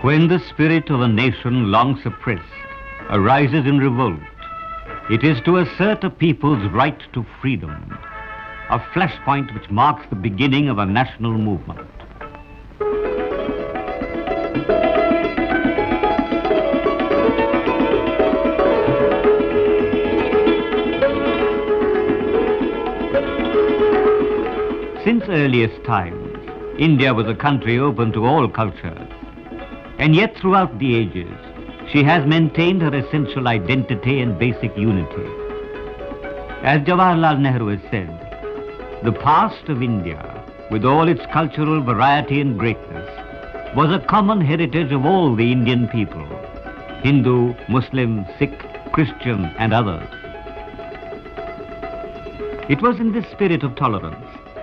When the spirit of a nation long suppressed arises in revolt, it is to assert a people's right to freedom, a flashpoint which marks the beginning of a national movement. Since earliest times, India was a country open to all cultures, and yet throughout the ages, she has maintained her essential identity and basic unity. As Jawaharlal Nehru has said, the past of India, with all its cultural variety and greatness, was a common heritage of all the Indian people, Hindu, Muslim, Sikh, Christian, and others. It was in this spirit of tolerance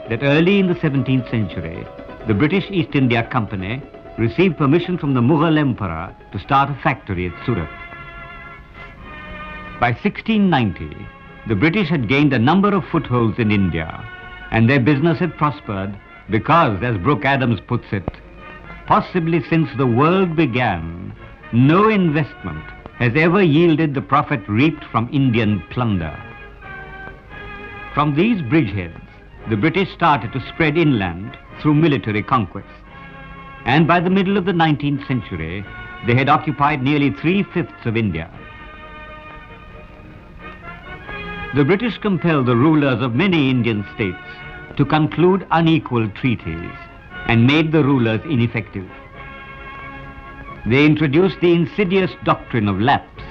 that early in the 17th century, the British East India Company received permission from the Mughal Emperor to start a factory at Surat. By 1690, the British had gained a number of footholds in India, and their business had prospered because, as Brooke Adams puts it, possibly since the world began, no investment has ever yielded the profit reaped from Indian plunder. From these bridgeheads, the British started to spread inland through military conquests. And by the middle of the 19th century, they had occupied nearly 3/5 of India. The British compelled the rulers of many Indian states to conclude unequal treaties and made the rulers ineffective. They introduced the insidious doctrine of lapse.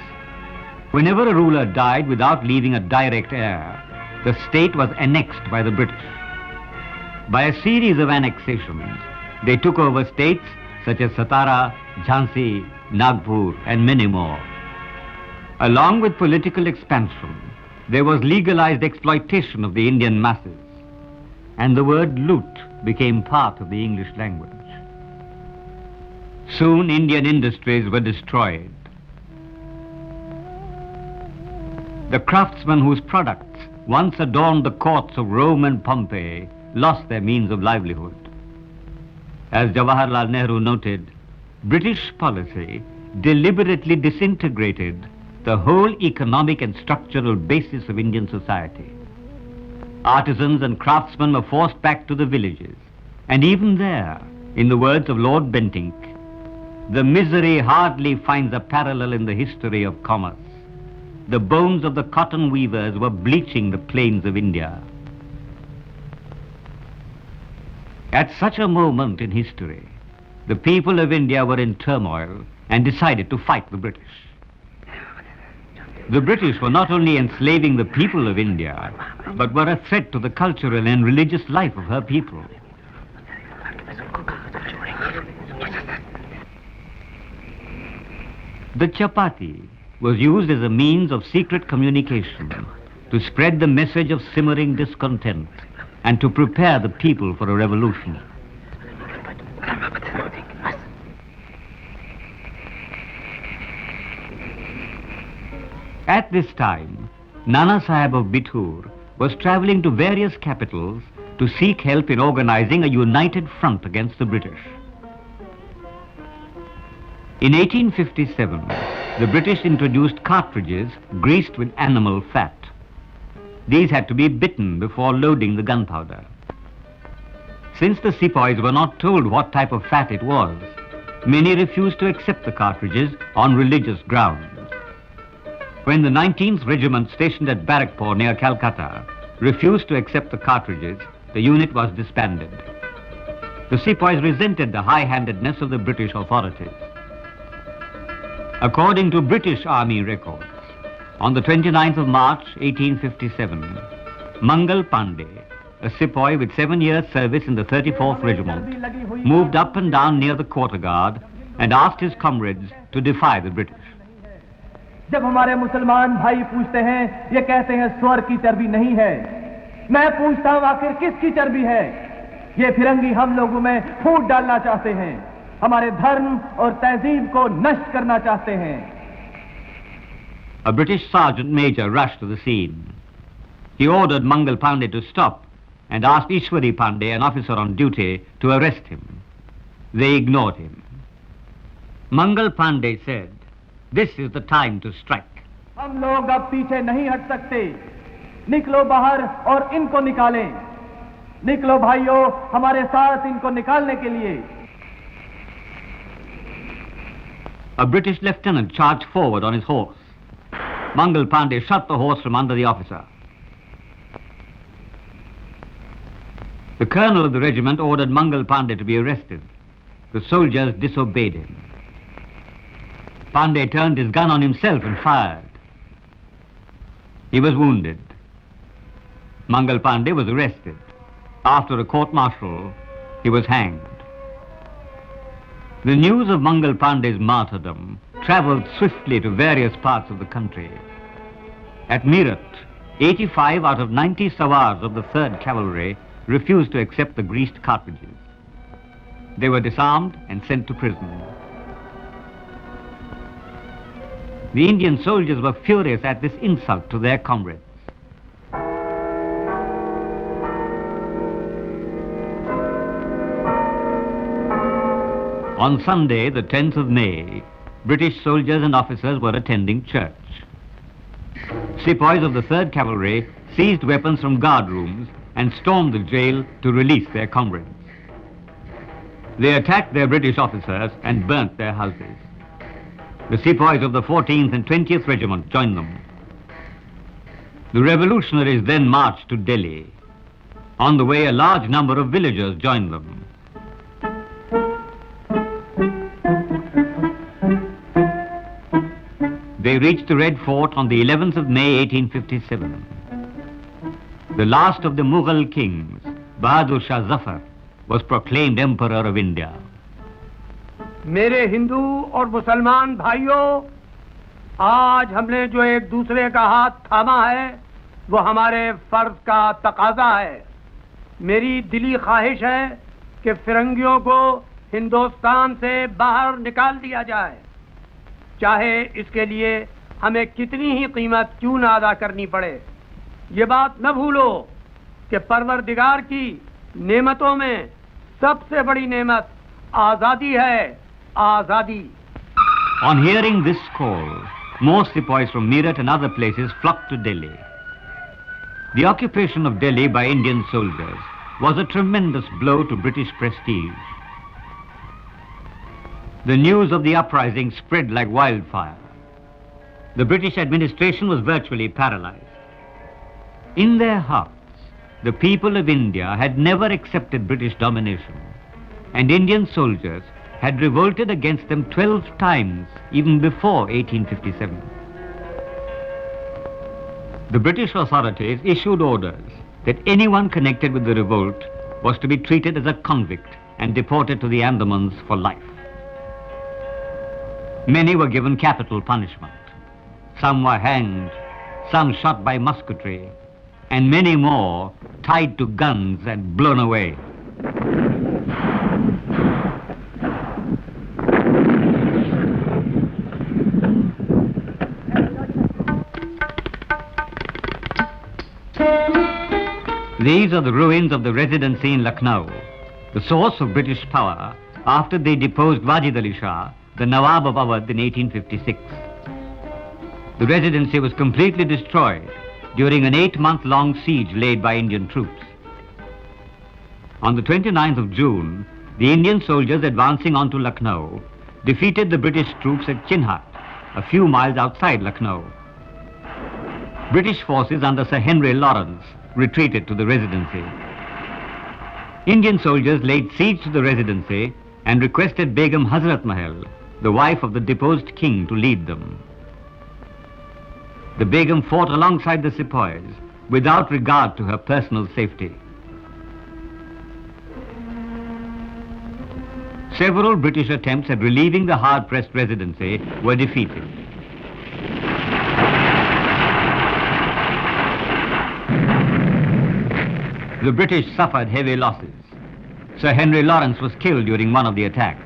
Whenever a ruler died without leaving a direct heir, the state was annexed by the British. By a series of annexations, they took over states such as Satara, Jhansi, Nagpur, and many more. Along with political expansion, there was legalized exploitation of the Indian masses, and the word loot became part of the English language. Soon Indian industries were destroyed. The craftsmen whose products once adorned the courts of Rome and Pompeii lost their means of livelihood. As Jawaharlal Nehru noted, British policy deliberately disintegrated the whole economic and structural basis of Indian society. Artisans and craftsmen were forced back to the villages, and even there, in the words of Lord Bentinck, the misery hardly finds a parallel in the history of commerce. The bones of the cotton weavers were bleaching the plains of India. At such a moment in history, the people of India were in turmoil and decided to fight the British. The British were not only enslaving the people of India, but were a threat to the cultural and religious life of her people. The chapati was used as a means of secret communication to spread the message of simmering discontent and to prepare the people for a revolution. At this time, Nana Sahib of Bithur was traveling to various capitals to seek help in organizing a united front against the British. In 1857, the British introduced cartridges greased with animal fat. These had to be bitten before loading the gunpowder. Since the sepoys were not told what type of fat it was, many refused to accept the cartridges on religious grounds. When the 19th Regiment stationed at Barrackpore near Calcutta refused to accept the cartridges, the unit was disbanded. The sepoys resented the high-handedness of the British authorities. According to British Army records, on the 29th of March, 1857, Mangal Pandey, a sepoy with 7 years' service in the 34th Regiment, moved up and down near the quarter guard and asked his comrades to defy the British. जब हमारे मुसलमान भाई पूछते हैं, ये कहते हैं स्वर की चर्बी नहीं है। मैं पूछता हूं आखिर किसकी चर्बी है? ये फिरंगी हम लोगों में फूट डालना चाहते हैं, हमारे धर्म और तहजीब को नष्ट करना चाहते हैं। A British sergeant major rushed to the scene. He ordered Mangal Pandey to stop and asked Ishwari Pandey, an officer on duty, to arrest him. They ignored him. Mangal Pandey said, "This is the time to strike." हम लोग अब पीछे नहीं हट सकते। निकलो बाहर और इनको निकालें। निकलो भाइयों, हमारे साथ इनको निकालने के लिए। A British lieutenant charged forward on his horse. Mangal Pandey shot the horse from under the officer. The colonel of the regiment ordered Mangal Pandey to be arrested. The soldiers disobeyed him. Pandey turned his gun on himself and fired. He was wounded. Mangal Pandey was arrested. After a court-martial, he was hanged. The news of Mangal Pandey's martyrdom travelled swiftly to various parts of the country. At Meerut, 85 out of 90 sawars of the 3rd Cavalry refused to accept the greased cartridges. They were disarmed and sent to prison. The Indian soldiers were furious at this insult to their comrades. On Sunday, the 10th of May, British soldiers and officers were attending church. Sepoys of the 3rd Cavalry seized weapons from guard rooms and stormed the jail to release their comrades. They attacked their British officers and burnt their houses. The sepoys of the 14th and 20th Regiment joined them. The revolutionaries then marched to Delhi. On the way, a large number of villagers joined them. They reached the Red Fort on the 11th of May 1857. The last of the Mughal kings, Bahadur Shah Zafar, was proclaimed Emperor of India. मेरे हिंदू और मुसलमान भाइयों, आज हमने जो एक दूसरे का हाथ थामा है वो हमारे फर्ज का तकाजा है। मेरी दिली ख्वाहिश है कि फिरंगियों को हिंदुस्तान से बाहर निकाल दिया जाए, चाहे इसके लिए हमें कितनी ही कीमत क्यों न अदा करनी पड़े। ये बात न भूलो कि परवरदिगार की नेमतों में सबसे बड़ी नेमत आजादी है, आजादी। On hearing this call, most sepoys from Meerut and other places flocked to Delhi. The occupation of Delhi by Indian soldiers was a tremendous blow to British prestige. The news of the uprising spread like wildfire. The British administration was virtually paralyzed. In their hearts, the people of India had never accepted British domination, and Indian soldiers had revolted against them 12 times even before 1857. The British authorities issued orders that anyone connected with the revolt was to be treated as a convict and deported to the Andamans for life. Many were given capital punishment. Some were hanged, some shot by musketry, and many more tied to guns and blown away. These are the ruins of the Residency in Lucknow, the source of British power after they deposed Wajid Ali Shah, the Nawab of Awadh, in 1856. The Residency was completely destroyed during an 8-month-long siege laid by Indian troops. On the 29th of June, the Indian soldiers advancing onto Lucknow defeated the British troops at Chinhat, a few miles outside Lucknow. British forces under Sir Henry Lawrence retreated to the Residency. Indian soldiers laid siege to the Residency and requested Begum Hazrat Mahal, the wife of the deposed king, to lead them. The Begum fought alongside the sepoys without regard to her personal safety. Several British attempts at relieving the hard-pressed Residency were defeated. The British suffered heavy losses. Sir Henry Lawrence was killed during one of the attacks.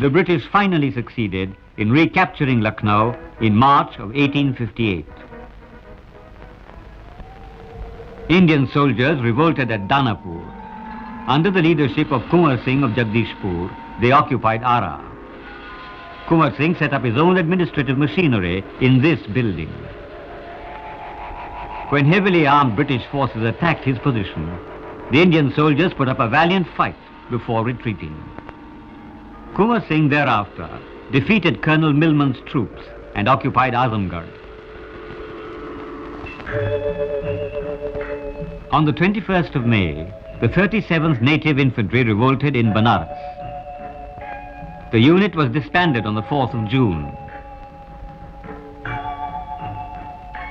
The British finally succeeded in recapturing Lucknow in March of 1858. Indian soldiers revolted at Danapur. Under the leadership of Kunwar Singh of Jagdishpur, they occupied Ara. Kunwar Singh set up his own administrative machinery in this building. When heavily armed British forces attacked his position, the Indian soldiers put up a valiant fight before retreating. Kunwar Singh thereafter defeated Colonel Milman's troops and occupied Azamgarh. On the 21st of May, the 37th Native Infantry revolted in Banaras. The unit was disbanded on the 4th of June.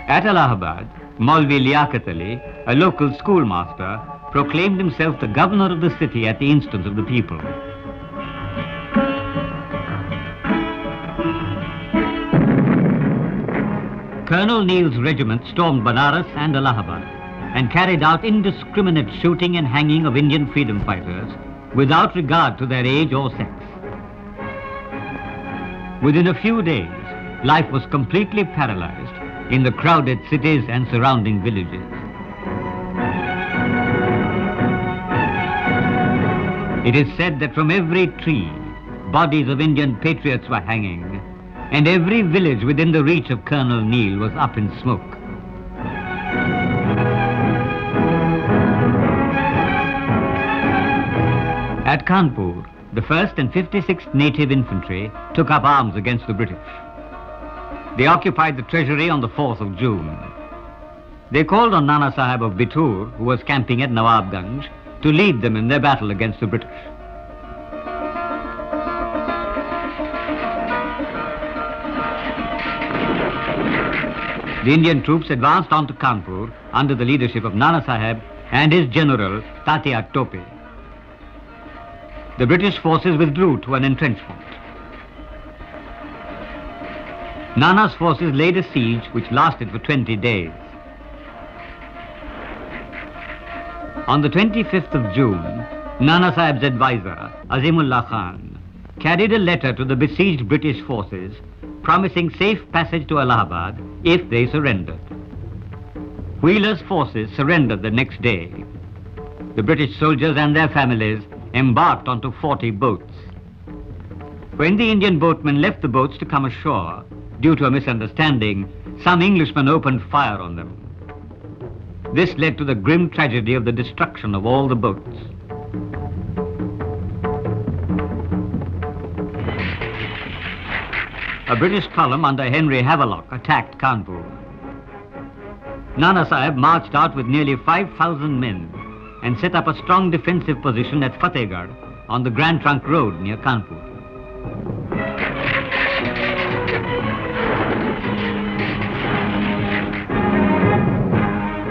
At Allahabad, Maulvi Liaquat Ali, a local schoolmaster, proclaimed himself the governor of the city at the instance of the people. Colonel Neil's regiment stormed Banaras and Allahabad and carried out indiscriminate shooting and hanging of Indian freedom fighters without regard to their age or sex. Within a few days, life was completely paralyzed in the crowded cities and surrounding villages. It is said that from every tree, bodies of Indian patriots were hanging, and every village within the reach of Colonel Neil was up in smoke. At Kanpur, the 1st and 56th Native Infantry took up arms against the British. They occupied the treasury on the 4th of June. They called on Nana Sahib of Bitur, who was camping at Nawabganj, to lead them in their battle against the British. The Indian troops advanced on to Kanpur under the leadership of Nana Sahib and his general, Tatia Tope. The British forces withdrew to an entrenchment. Nana's forces laid a siege which lasted for 20 days. On the 25th of June, Nana Sahib's advisor, Azimullah Khan, carried a letter to the besieged British forces promising safe passage to Allahabad if they surrendered. Wheeler's forces surrendered the next day. The British soldiers and their families embarked onto 40 boats. When the Indian boatmen left the boats to come ashore, due to a misunderstanding, some Englishmen opened fire on them. This led to the grim tragedy of the destruction of all the boats. A British column under Henry Havelock attacked Kanpur. Nana Sahib marched out with nearly 5,000 men and set up a strong defensive position at Fatehgarh on the Grand Trunk Road near Kanpur.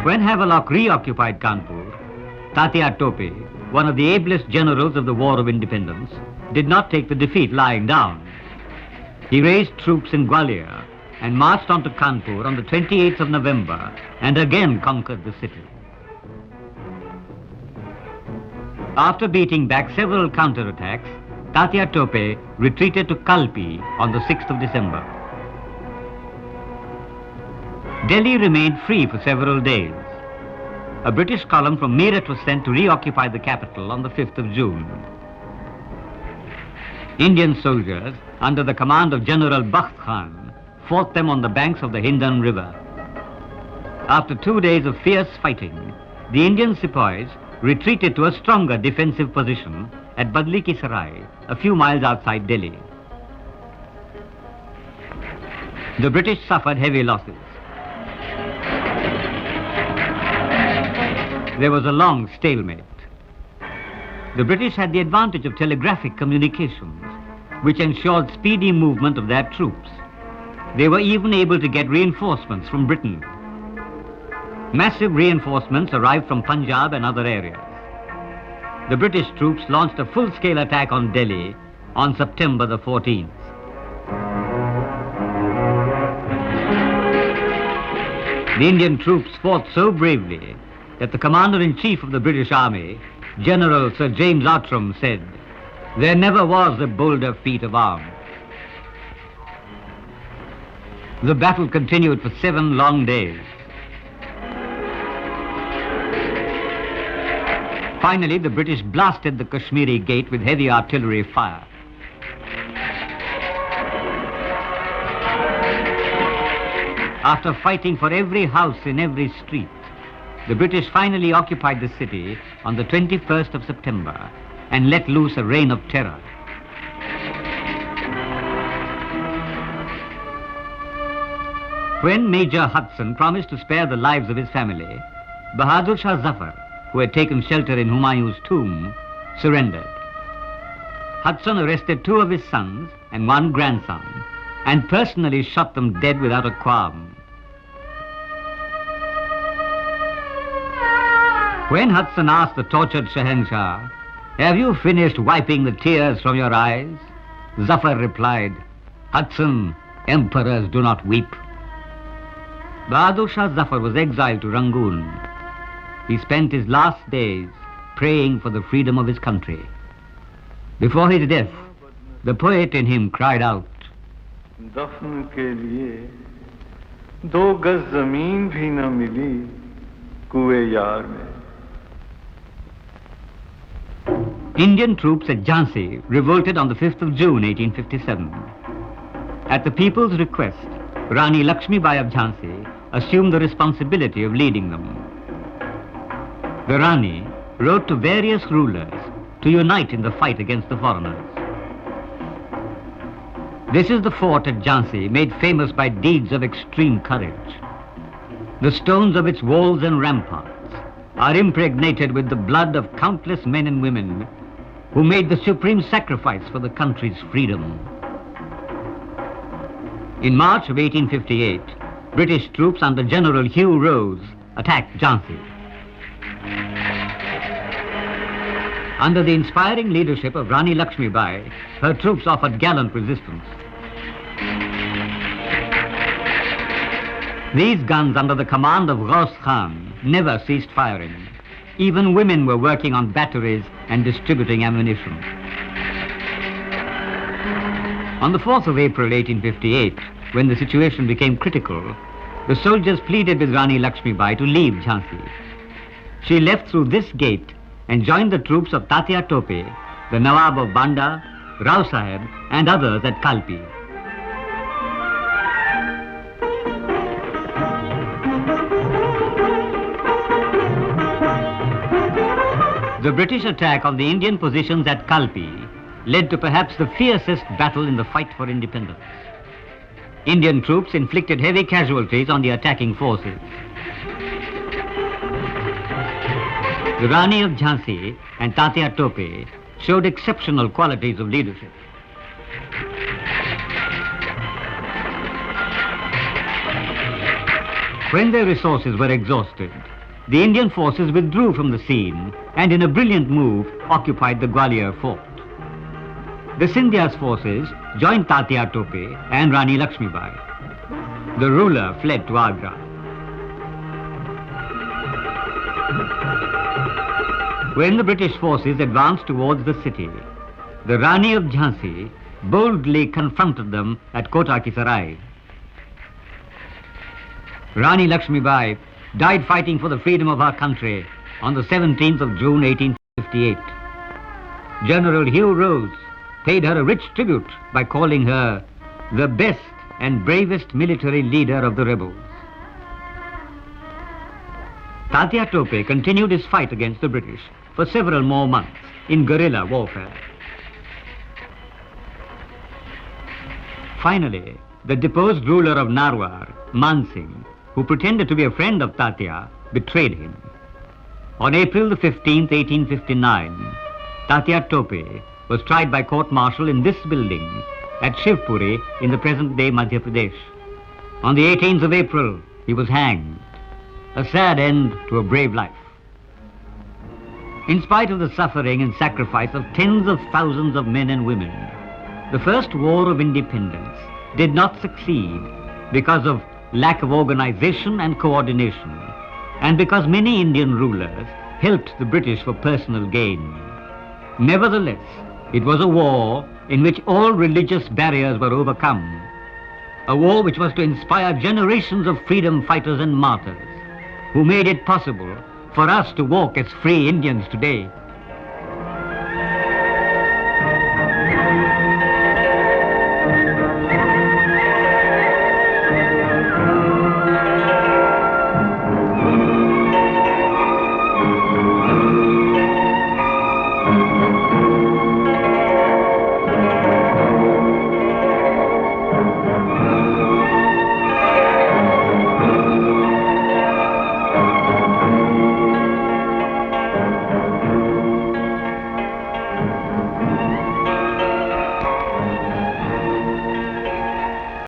When Havelock reoccupied Kanpur, Tatia Tope, one of the ablest generals of the War of Independence, did not take the defeat lying down. He raised troops in Gwalior and marched on to Kanpur on the 28th of November and again conquered the city. After beating back several counterattacks, Tatia Tope retreated to Kalpi on the 6th of December. Delhi remained free for several days. A British column from Meerut was sent to reoccupy the capital on the 5th of June. Indian soldiers, under the command of General Bakht Khan, fought them on the banks of the Hindan River. After 2 days of fierce fighting, the Indian sepoys retreated to a stronger defensive position at Badli Ki Sarai, a few miles outside Delhi. The British suffered heavy losses. There was a long stalemate. The British had the advantage of telegraphic communications, which ensured speedy movement of their troops. They were even able to get reinforcements from Britain. Massive reinforcements arrived from Punjab and other areas. The British troops launched a full-scale attack on Delhi on September the 14th. The Indian troops fought so bravely that the Commander-in-Chief of the British Army, General Sir James Outram, said, "There never was a bolder feat of arms." The battle continued for 7 long days. Finally, the British blasted the Kashmiri Gate with heavy artillery fire. After fighting for every house in every street, the British finally occupied the city on the 21st of September and let loose a reign of terror. When Major Hudson promised to spare the lives of his family, Bahadur Shah Zafar, who had taken shelter in Humayun's tomb, surrendered. Hudson arrested 2 of his sons and 1 grandson and personally shot them dead without a qualm. When Hudson asked the tortured Shahenshah, "Have you finished wiping the tears from your eyes?" Zafar replied, "Hudson, emperors do not weep." Bahadur Shah Zafar was exiled to Rangoon. He spent his last days praying for the freedom of his country. Before his death, the poet in him cried out, दफन के लिए 2 गज जमीन भी न मिली कुएं यार में. Indian troops at Jhansi revolted on the 5th of June 1857. At the people's request, Rani Lakshmibai of Jhansi assumed the responsibility of leading them. The Rani wrote to various rulers to unite in the fight against the foreigners. This is the fort at Jhansi, made famous by deeds of extreme courage. The stones of its walls and ramparts are impregnated with the blood of countless men and women who made the supreme sacrifice for the country's freedom. In March of 1858, British troops under General Hugh Rose attacked Jhansi. Under the inspiring leadership of Rani Lakshmibai, her troops offered gallant resistance. These guns under the command of Ghaus Khan never ceased firing. Even women were working on batteries and distributing ammunition. On the 4th of April 1858, when the situation became critical, the soldiers pleaded with Rani Lakshmibai to leave Jhansi. She left through this gate and joined the troops of Tatia Tope, the Nawab of Banda, Rao Sahib and others at Kalpi. The British attack on the Indian positions at Kalpi led to perhaps the fiercest battle in the fight for independence. Indian troops inflicted heavy casualties on the attacking forces. The Rani of Jhansi and Tatia Tope showed exceptional qualities of leadership. When their resources were exhausted, the Indian forces withdrew from the scene and in a brilliant move occupied the Gwalior fort. The Scindia's forces joined Tatia Tope and Rani Lakshmibai. The ruler fled to Agra. When the British forces advanced towards the city, the Rani of Jhansi boldly confronted them at Kota Ki Sarai. Rani Lakshmibai died fighting for the freedom of our country on the 17th of June 1858. General Hugh Rose paid her a rich tribute by calling her the best and bravest military leader of the rebels. Tatia Tope continued his fight against the British for several more months in guerrilla warfare. Finally, the deposed ruler of Narwar, Man Singh, who pretended to be a friend of Tatia, betrayed him. On April the 15th, 1859, Tatia Tope was tried by court-martial in this building at Shivpuri in the present-day Madhya Pradesh. On the 18th of April, he was hanged. A sad end to a brave life. In spite of the suffering and sacrifice of tens of thousands of men and women, the first war of independence did not succeed because of lack of organization and coordination, and because many Indian rulers helped the British for personal gain. Nevertheless, it was a war in which all religious barriers were overcome, a war which was to inspire generations of freedom fighters and martyrs, who made it possible for us to walk as free Indians today.